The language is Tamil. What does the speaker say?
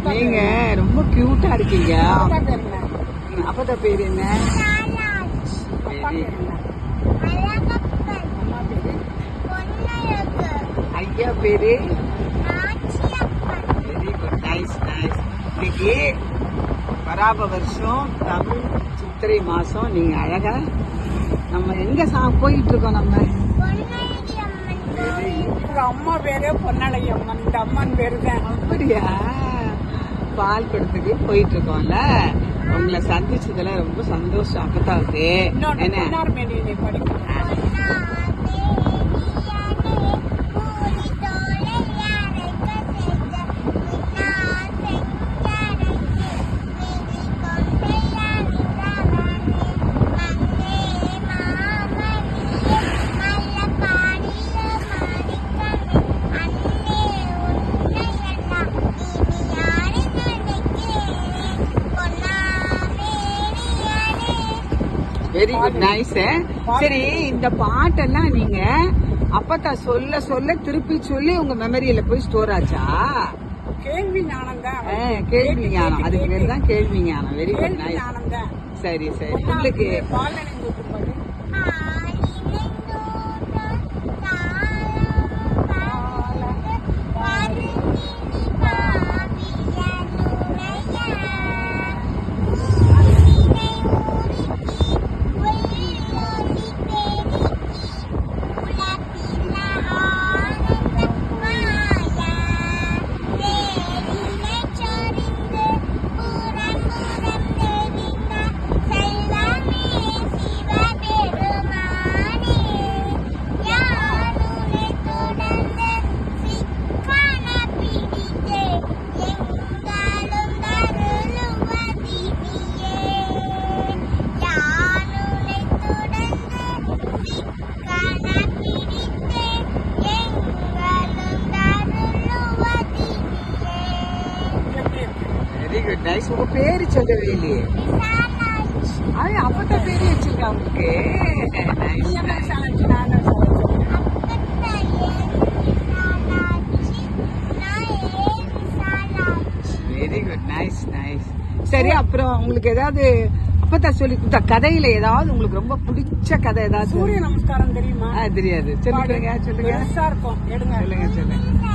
நீங்க ரொம்ப கியூட்டா இருக்கீங்க. அப்பதான் பேரு என்ன? ஐயா பேரு? Very good, nice nice. இன்னைக்கு வராப வருஷம் தமிழ் சித்திரை மாசம். நீங்க அழகா நம்ம எங்க போயிட்டு இருக்கோம்? நம்ம அம்மா பேரு பொன்னழகி அம்மன். இந்த அம்மன் பேரு தான். அப்படியா? பால் கொடுத்துட்டு போயிட்டு இருக்கோம்ல. உங்களை சந்திச்சதுல ரொம்ப சந்தோஷம். அப்பதாவுக்கு என்ன படிக்கும் வெரி குட், நைஸ். சரி, இந்த பாட்டெல்லாம் நீங்க அப்பத்தா சொல்ல சொல்ல திருப்பி சொல்லி உங்க மெமரியில போய் ஸ்டோர் ஆச்சா? கேள்வி ஞானம் தான். கேள்வி ஞானம், அதுக்கு பேர் தான் கேள்வி ஞானம். Very good, nice. சரி சரி. உங்களுக்கு நைஸ். உங்க பேரு சொல்லவே இல்லையே. அப்பதான் பேரு வச்சிருக்கா உங்களுக்கு. Very good, nice nice. சரி, அப்புறம் உங்களுக்கு ஏதாவது அப்பதான் சொல்லி கொடுத்த கதையில ஏதாவது உங்களுக்கு ரொம்ப பிடிச்ச கதை ஏதாவது? சூரிய நமஸ்காரம் தெரியுமா? தெரியாது. சொல்லுங்க சொல்லுங்க. இருக்கும். சொல்லுங்க சொல்லுங்க.